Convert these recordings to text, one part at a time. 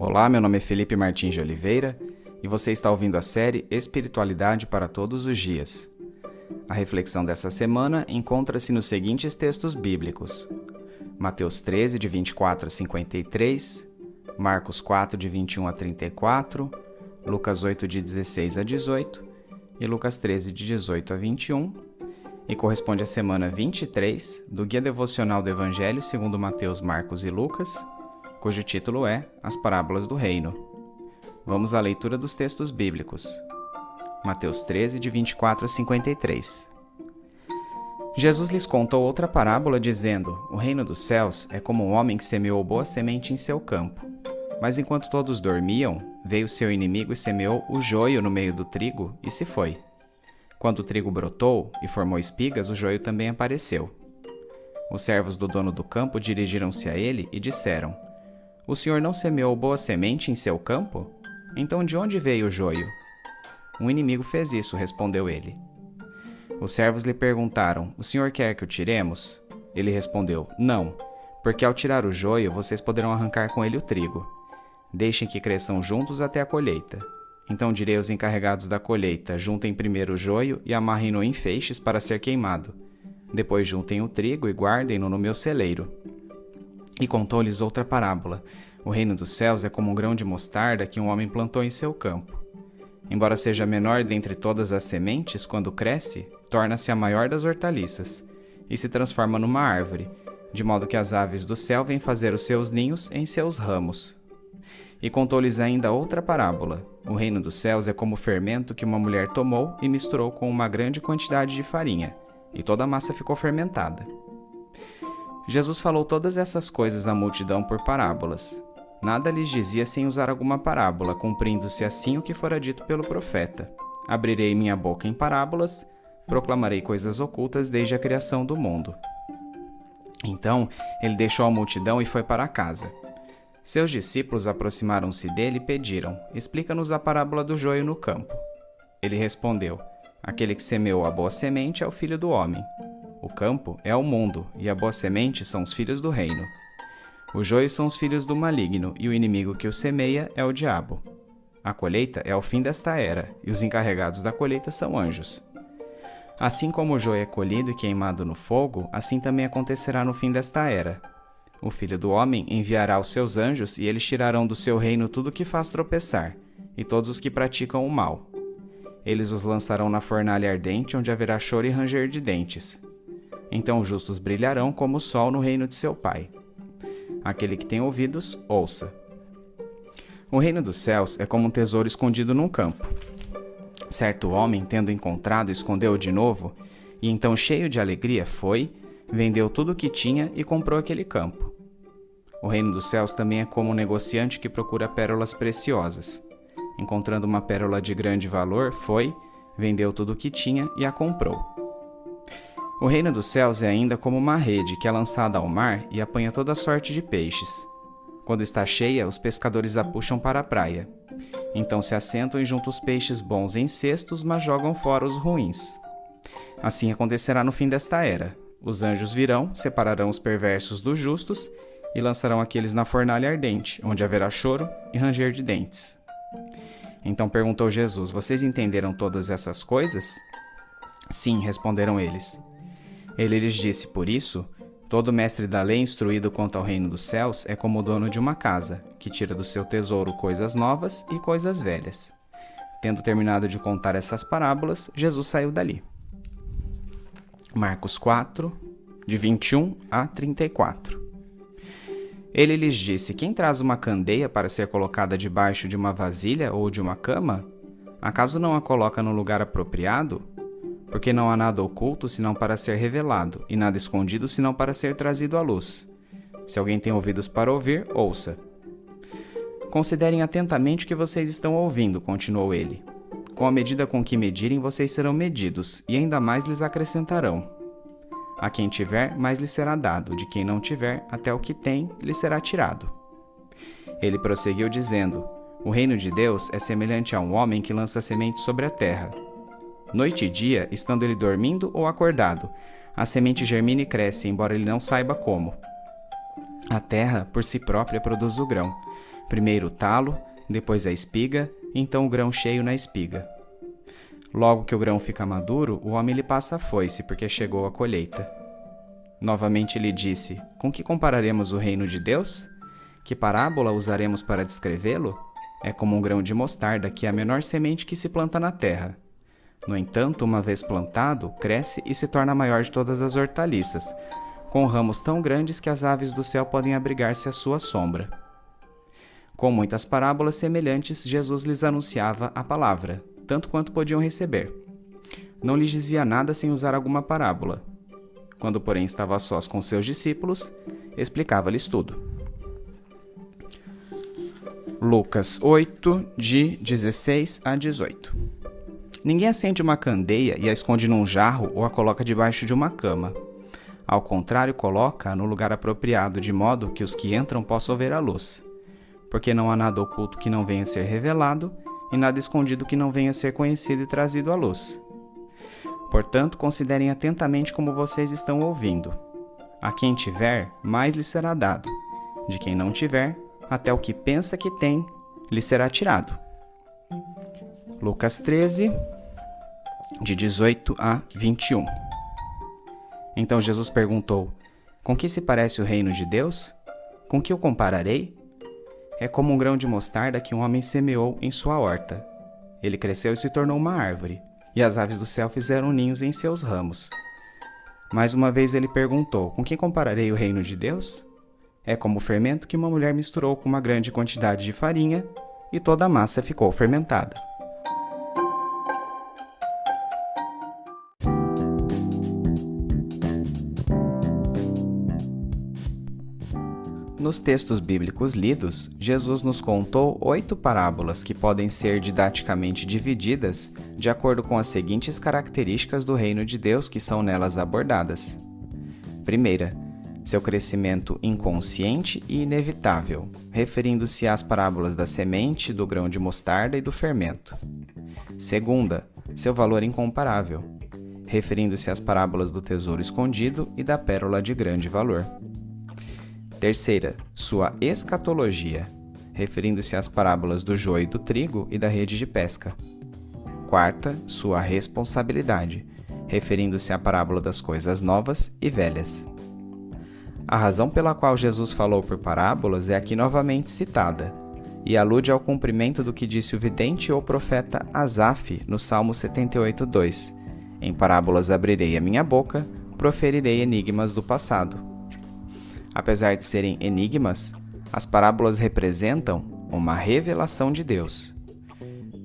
Olá, meu nome é Felipe Martins de Oliveira e você está ouvindo a série Espiritualidade para Todos os Dias. A reflexão dessa semana encontra-se nos seguintes textos bíblicos: Mateus 13, de 24 a 53, Marcos 4, de 21 a 34, Lucas 8, de 16 a 18 e Lucas 13, de 18 a 21, e corresponde à semana 23 do Guia Devocional do Evangelho segundo Mateus, Marcos e Lucas, cujo título é As Parábolas do Reino. Vamos à leitura dos textos bíblicos. Mateus 13, de 24 a 53. Jesus lhes contou outra parábola, dizendo: O reino dos céus é como um homem que semeou boa semente em seu campo. Mas enquanto todos dormiam, veio seu inimigo e semeou o joio no meio do trigo e se foi. Quando o trigo brotou e formou espigas, o joio também apareceu. Os servos do dono do campo dirigiram-se a ele e disseram: O senhor não semeou boa semente em seu campo? Então de onde veio o joio? Um inimigo fez isso, respondeu ele. Os servos lhe perguntaram: O senhor quer que o tiremos? Ele respondeu: Não, porque ao tirar o joio, vocês poderão arrancar com ele o trigo. Deixem que cresçam juntos até a colheita. Então direi aos encarregados da colheita: Juntem primeiro o joio e amarrem-no em feixes para ser queimado. Depois juntem o trigo e guardem-no no meu celeiro. E contou-lhes outra parábola: O reino dos céus é como um grão de mostarda que um homem plantou em seu campo. Embora seja a menor dentre todas as sementes, quando cresce, torna-se a maior das hortaliças, e se transforma numa árvore, de modo que as aves do céu vêm fazer os seus ninhos em seus ramos. E contou-lhes ainda outra parábola: O reino dos céus é como o fermento que uma mulher tomou e misturou com uma grande quantidade de farinha, e toda a massa ficou fermentada. Jesus falou todas essas coisas à multidão por parábolas. Nada lhes dizia sem usar alguma parábola, cumprindo-se assim o que fora dito pelo profeta: Abrirei minha boca em parábolas, proclamarei coisas ocultas desde a criação do mundo. Então ele deixou a multidão e foi para casa. Seus discípulos aproximaram-se dele e pediram: Explica-nos a parábola do joio no campo. Ele respondeu: Aquele que semeou a boa semente é o Filho do Homem. O campo é o mundo, e a boa semente são os filhos do reino. O joio são os filhos do maligno, e o inimigo que o semeia é o diabo. A colheita é o fim desta era, e os encarregados da colheita são anjos. Assim como o joio é colhido e queimado no fogo, assim também acontecerá no fim desta era. O Filho do Homem enviará os seus anjos, e eles tirarão do seu reino tudo que faz tropeçar, e todos os que praticam o mal. Eles os lançarão na fornalha ardente, onde haverá choro e ranger de dentes. Então os justos brilharão como o sol no reino de seu Pai. Aquele que tem ouvidos, ouça. O reino dos céus é como um tesouro escondido num campo. Certo homem, tendo encontrado, escondeu-o de novo, e então, cheio de alegria, foi, vendeu tudo o que tinha e comprou aquele campo. O reino dos céus também é como um negociante que procura pérolas preciosas. Encontrando uma pérola de grande valor, foi, vendeu tudo o que tinha e a comprou. O reino dos céus é ainda como uma rede que é lançada ao mar e apanha toda sorte de peixes. Quando está cheia, os pescadores a puxam para a praia. Então se assentam e juntam os peixes bons em cestos, mas jogam fora os ruins. Assim acontecerá no fim desta era. Os anjos virão, separarão os perversos dos justos e lançarão aqueles na fornalha ardente, onde haverá choro e ranger de dentes. Então perguntou Jesus: Vocês entenderam todas essas coisas? Sim, responderam eles. Ele lhes disse: Por isso, todo mestre da lei instruído quanto ao reino dos céus é como o dono de uma casa, que tira do seu tesouro coisas novas e coisas velhas. Tendo terminado de contar essas parábolas, Jesus saiu dali. Marcos 4, de 21 a 34. Ele lhes disse: Quem traz uma candeia para ser colocada debaixo de uma vasilha ou de uma cama? Acaso não a coloca no lugar apropriado? Porque não há nada oculto senão para ser revelado, e nada escondido senão para ser trazido à luz. Se alguém tem ouvidos para ouvir, ouça. Considerem atentamente o que vocês estão ouvindo, continuou ele. Com a medida com que medirem, vocês serão medidos, e ainda mais lhes acrescentarão. A quem tiver, mais lhe será dado; de quem não tiver, até o que tem, lhe será tirado. Ele prosseguiu dizendo: O reino de Deus é semelhante a um homem que lança semente sobre a terra. Noite e dia, estando ele dormindo ou acordado, a semente germina e cresce, embora ele não saiba como. A terra, por si própria, produz o grão, Primeiro o talo, depois a espiga, e então o grão cheio na espiga. Logo que o grão fica maduro, o homem lhe passa a foice, porque chegou a colheita. Novamente lhe disse: com que compararemos o reino de Deus? Que parábola usaremos para descrevê-lo? É como um grão de mostarda, que é a menor semente que se planta na terra. No entanto, uma vez plantado, cresce e se torna a maior de todas as hortaliças, com ramos tão grandes que as aves do céu podem abrigar-se à sua sombra. Com muitas parábolas semelhantes, Jesus lhes anunciava a palavra, tanto quanto podiam receber. Não lhes dizia nada sem usar alguma parábola. Quando, porém, estava a sós com seus discípulos, explicava-lhes tudo. Lucas 8, de 16 a 18. Ninguém acende uma candeia e a esconde num jarro ou a coloca debaixo de uma cama. Ao contrário, coloca-a no lugar apropriado, de modo que os que entram possam ver a luz. Porque não há nada oculto que não venha a ser revelado, e nada escondido que não venha a ser conhecido e trazido à luz. Portanto, considerem atentamente como vocês estão ouvindo. A quem tiver, mais lhe será dado. De quem não tiver, até o que pensa que tem, lhe será tirado. Lucas 13, de 18 a 21. Então Jesus perguntou: com que se parece o reino de Deus? Com que o compararei? É como um grão de mostarda que um homem semeou em sua horta. Ele cresceu e se tornou uma árvore, e as aves do céu fizeram ninhos em seus ramos. Mais uma vez ele perguntou: com que compararei o reino de Deus? É como o fermento que uma mulher misturou com uma grande quantidade de farinha, e toda a massa ficou fermentada. Nos textos bíblicos lidos, Jesus nos contou 8 parábolas que podem ser didaticamente divididas de acordo com as seguintes características do reino de Deus que são nelas abordadas. Primeira, seu crescimento inconsciente e inevitável, referindo-se às parábolas da semente, do grão de mostarda e do fermento. Segunda, seu valor incomparável, referindo-se às parábolas do tesouro escondido e da pérola de grande valor. Terceira, sua escatologia, referindo-se às parábolas do joio e do trigo e da rede de pesca. Quarta, sua responsabilidade, referindo-se à parábola das coisas novas e velhas. A razão pela qual Jesus falou por parábolas é aqui novamente citada, e alude ao cumprimento do que disse o vidente ou profeta Asaf no Salmo 78:2. Em parábolas abrirei a minha boca, proferirei enigmas do passado. Apesar de serem enigmas, as parábolas representam uma revelação de Deus.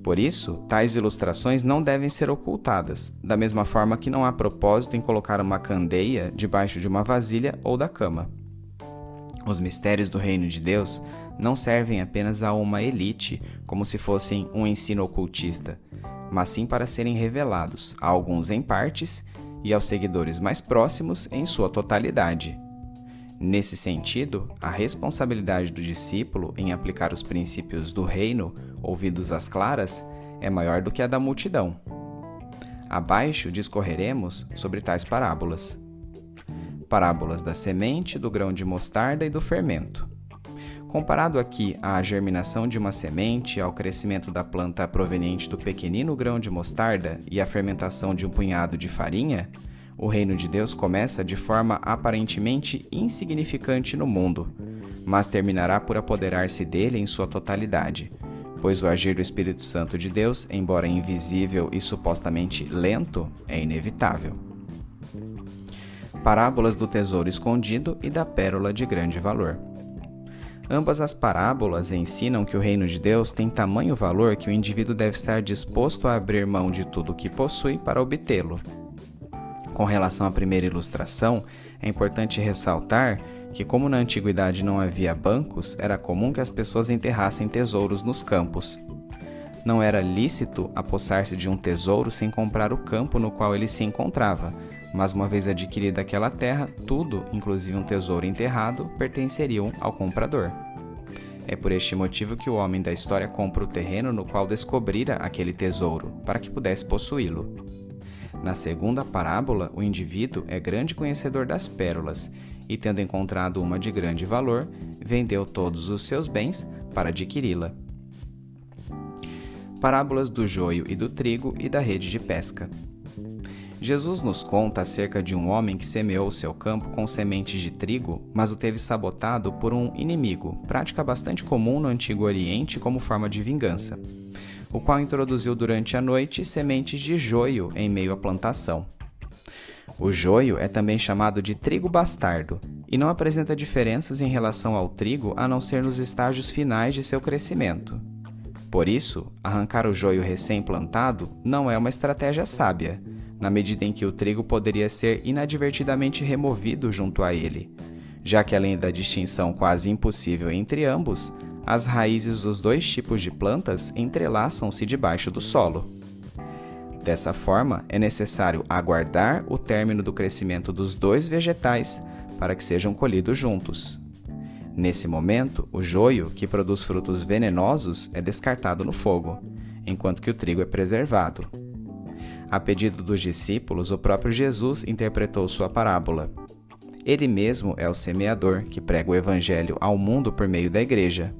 Por isso, tais ilustrações não devem ser ocultadas, da mesma forma que não há propósito em colocar uma candeia debaixo de uma vasilha ou da cama. Os mistérios do reino de Deus não servem apenas a uma elite, como se fossem um ensino ocultista, mas sim para serem revelados a alguns em partes e aos seguidores mais próximos em sua totalidade. Nesse sentido, a responsabilidade do discípulo em aplicar os princípios do reino, ouvidos às claras, é maior do que a da multidão. Abaixo discorreremos sobre tais parábolas. Parábolas da semente, do grão de mostarda e do fermento. Comparado aqui à germinação de uma semente, ao crescimento da planta proveniente do pequenino grão de mostarda e à fermentação de um punhado de farinha, o reino de Deus começa de forma aparentemente insignificante no mundo, mas terminará por apoderar-se dele em sua totalidade, pois o agir do Espírito Santo de Deus, embora invisível e supostamente lento, é inevitável. Parábolas do tesouro escondido e da pérola de grande valor. Ambas as parábolas ensinam que o reino de Deus tem tamanho valor que o indivíduo deve estar disposto a abrir mão de tudo o que possui para obtê-lo. Com relação à primeira ilustração, é importante ressaltar que, como na antiguidade não havia bancos, era comum que as pessoas enterrassem tesouros nos campos. Não era lícito apossar-se de um tesouro sem comprar o campo no qual ele se encontrava, mas uma vez adquirida aquela terra, tudo, inclusive um tesouro enterrado, pertenceriam ao comprador. É por este motivo que o homem da história compra o terreno no qual descobrira aquele tesouro, para que pudesse possuí-lo. Na segunda parábola, o indivíduo é grande conhecedor das pérolas e, tendo encontrado uma de grande valor, vendeu todos os seus bens para adquiri-la. Parábolas do joio e do trigo e da rede de pesca. Jesus nos conta acerca de um homem que semeou seu campo com sementes de trigo, mas o teve sabotado por um inimigo, prática bastante comum no Antigo Oriente como forma de vingança, o qual introduziu durante a noite sementes de joio em meio à plantação. O joio é também chamado de trigo bastardo e não apresenta diferenças em relação ao trigo a não ser nos estágios finais de seu crescimento. Por isso, arrancar o joio recém-plantado não é uma estratégia sábia, na medida em que o trigo poderia ser inadvertidamente removido junto a ele, já que além da distinção quase impossível entre ambos, as raízes dos dois tipos de plantas entrelaçam-se debaixo do solo. Dessa forma, é necessário aguardar o término do crescimento dos dois vegetais para que sejam colhidos juntos. Nesse momento, o joio, que produz frutos venenosos, é descartado no fogo, enquanto que o trigo é preservado. A pedido dos discípulos, o próprio Jesus interpretou sua parábola. Ele mesmo é o semeador que prega o evangelho ao mundo por meio da igreja.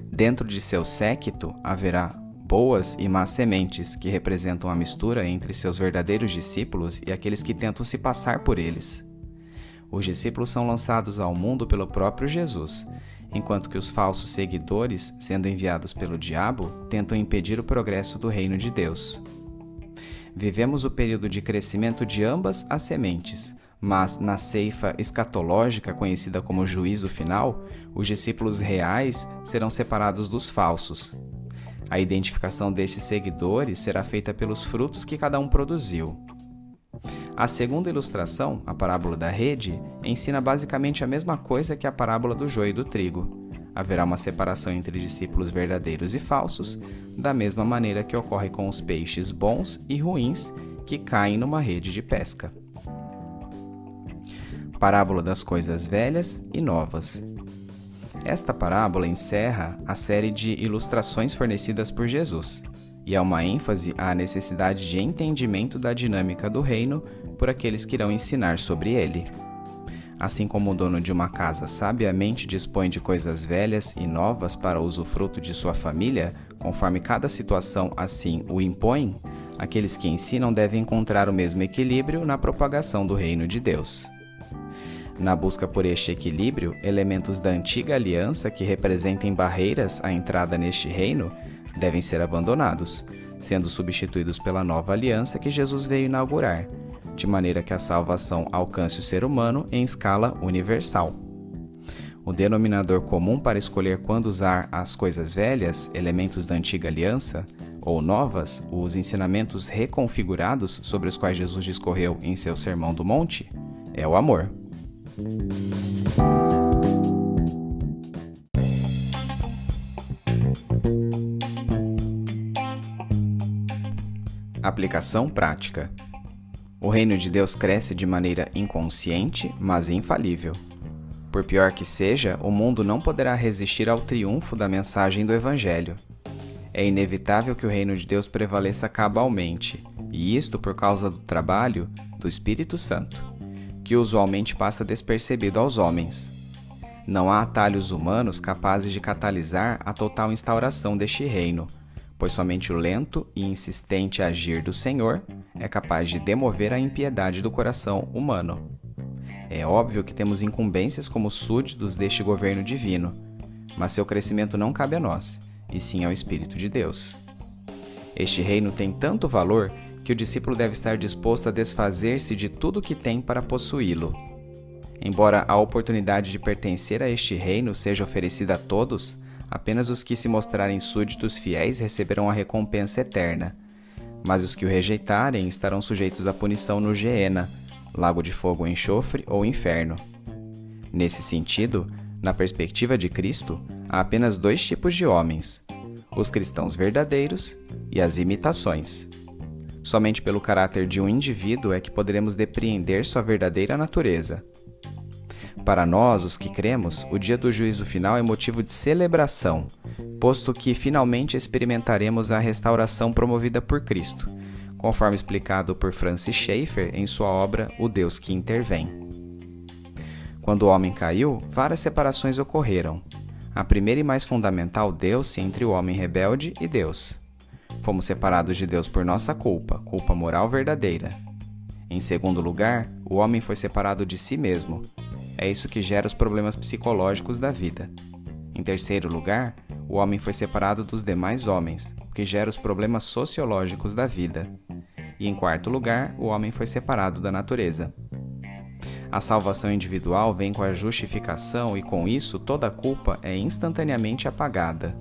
Dentro de seu séquito haverá boas e más sementes, que representam a mistura entre seus verdadeiros discípulos e aqueles que tentam se passar por eles. Os discípulos são lançados ao mundo pelo próprio Jesus, enquanto que os falsos seguidores, sendo enviados pelo diabo, tentam impedir o progresso do reino de Deus. Vivemos o período de crescimento de ambas as sementes, mas na ceifa escatológica, conhecida como juízo final, os discípulos reais serão separados dos falsos. A identificação destes seguidores será feita pelos frutos que cada um produziu. A segunda ilustração, a parábola da rede, ensina basicamente a mesma coisa que a parábola do joio e do trigo. Haverá uma separação entre discípulos verdadeiros e falsos, da mesma maneira que ocorre com os peixes bons e ruins que caem numa rede de pesca. Parábola das coisas velhas e novas. Esta parábola encerra a série de ilustrações fornecidas por Jesus, e é uma ênfase à necessidade de entendimento da dinâmica do reino por aqueles que irão ensinar sobre ele. Assim como o dono de uma casa sabiamente dispõe de coisas velhas e novas para o usufruto de sua família, conforme cada situação assim o impõe, aqueles que ensinam devem encontrar o mesmo equilíbrio na propagação do reino de Deus. Na busca por este equilíbrio, elementos da antiga aliança que representem barreiras à entrada neste reino devem ser abandonados, sendo substituídos pela nova aliança que Jesus veio inaugurar, de maneira que a salvação alcance o ser humano em escala universal. O denominador comum para escolher quando usar as coisas velhas, elementos da antiga aliança, ou novas, os ensinamentos reconfigurados sobre os quais Jesus discorreu em seu Sermão do Monte, é o amor. Aplicação prática. O reino de Deus cresce de maneira inconsciente, mas infalível. Por pior que seja, o mundo não poderá resistir ao triunfo da mensagem do Evangelho. É inevitável que o reino de Deus prevaleça cabalmente, e isto por causa do trabalho do Espírito Santo, que usualmente passa despercebido aos homens. Não há atalhos humanos capazes de catalisar a total instauração deste reino, pois somente o lento e insistente agir do Senhor é capaz de demover a impiedade do coração humano. É óbvio que temos incumbências como súditos deste governo divino, mas seu crescimento não cabe a nós, e sim ao Espírito de Deus. Este reino tem tanto valor que o discípulo deve estar disposto a desfazer-se de tudo o que tem para possuí-lo. Embora a oportunidade de pertencer a este reino seja oferecida a todos, apenas os que se mostrarem súditos fiéis receberão a recompensa eterna, mas os que o rejeitarem estarão sujeitos à punição no Geena, lago de fogo, enxofre ou inferno. Nesse sentido, na perspectiva de Cristo, há apenas dois tipos de homens: os cristãos verdadeiros e as imitações. Somente pelo caráter de um indivíduo é que poderemos depreender sua verdadeira natureza. Para nós, os que cremos, o dia do juízo final é motivo de celebração, posto que finalmente experimentaremos a restauração promovida por Cristo, conforme explicado por Francis Schaeffer em sua obra O Deus que Intervém. Quando o homem caiu, várias separações ocorreram. A primeira e mais fundamental deu-se entre o homem rebelde e Deus. Fomos separados de Deus por nossa culpa moral verdadeira. Em segundo lugar, o homem foi separado de si mesmo. É isso que gera os problemas psicológicos da vida. Em terceiro lugar, o homem foi separado dos demais homens, o que gera os problemas sociológicos da vida. E em quarto lugar, o homem foi separado da natureza. A salvação individual vem com a justificação e com isso toda a culpa é instantaneamente apagada.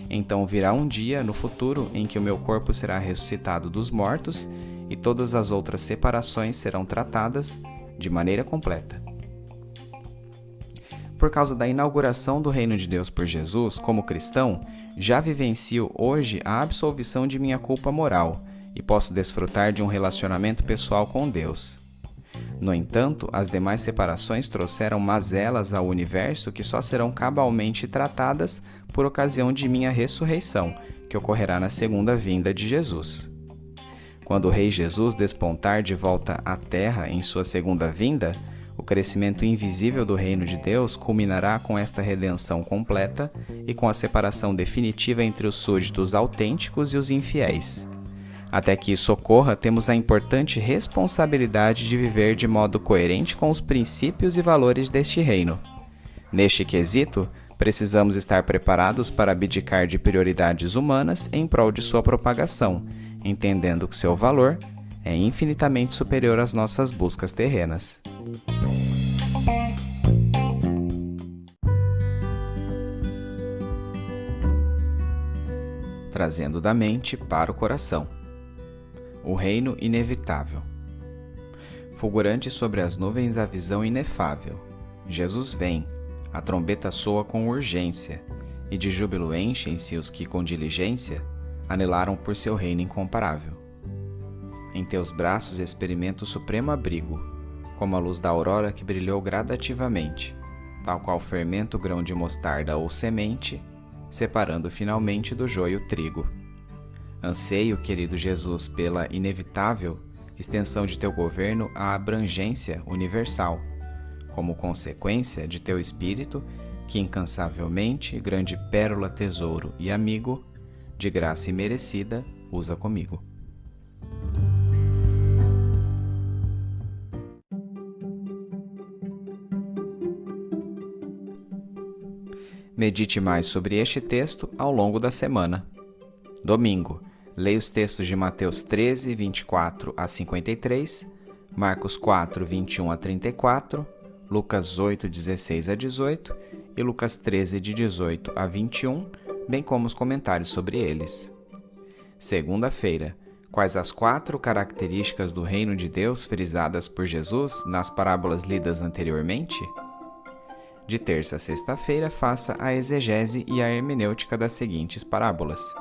Então virá um dia no futuro em que o meu corpo será ressuscitado dos mortos e todas as outras separações serão tratadas de maneira completa. Por causa da inauguração do Reino de Deus por Jesus, como cristão, já vivencio hoje a absolvição de minha culpa moral e posso desfrutar de um relacionamento pessoal com Deus. No entanto, as demais separações trouxeram mazelas ao universo que só serão cabalmente tratadas por ocasião de minha ressurreição, que ocorrerá na segunda vinda de Jesus. Quando o Rei Jesus despontar de volta à Terra em sua segunda vinda, o crescimento invisível do Reino de Deus culminará com esta redenção completa e com a separação definitiva entre os súditos autênticos e os infiéis. Até que isso ocorra, temos a importante responsabilidade de viver de modo coerente com os princípios e valores deste reino. Neste quesito, precisamos estar preparados para abdicar de prioridades humanas em prol de sua propagação, entendendo que seu valor é infinitamente superior às nossas buscas terrenas. Trazendo da mente para o coração. O reino inevitável. Fulgurante sobre as nuvens a visão inefável. Jesus vem, a trombeta soa com urgência, e de júbilo enchem-se os que com diligência anelaram por seu reino incomparável. Em teus braços experimento o supremo abrigo, como a luz da aurora que brilhou gradativamente, tal qual fermento grão de mostarda ou semente, separando finalmente do joio o trigo. Anseio, querido Jesus, pela inevitável extensão de teu governo à abrangência universal, como consequência de teu espírito, que incansavelmente, grande pérola, tesouro e amigo, de graça imerecida, usa comigo. Medite mais sobre este texto ao longo da semana. Domingo, leia os textos de Mateus 13, 24 a 53, Marcos 4, 21 a 34, Lucas 8, 16 a 18 e Lucas 13, de 18 a 21, bem como os comentários sobre eles. Segunda-feira, quais as 4 características do reino de Deus frisadas por Jesus nas parábolas lidas anteriormente? De terça a sexta-feira, faça a exegese e a hermenêutica das seguintes parábolas.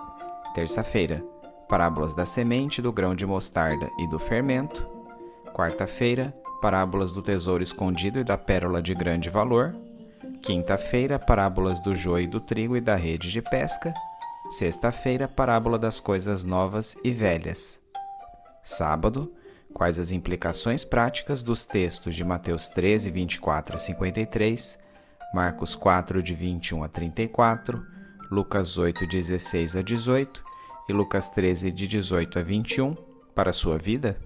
Terça-feira, parábolas da semente, do grão de mostarda e do fermento. Quarta-feira, parábolas do tesouro escondido e da pérola de grande valor. Quinta-feira, parábolas do joio e do trigo e da rede de pesca. Sexta-feira, parábola das coisas novas e velhas. Sábado, quais as implicações práticas dos textos de Mateus 13, 24 a 53, Marcos 4, de 21 a 34, Lucas 8, 16 a 18 e Lucas 13, de 18 a 21, para a sua vida?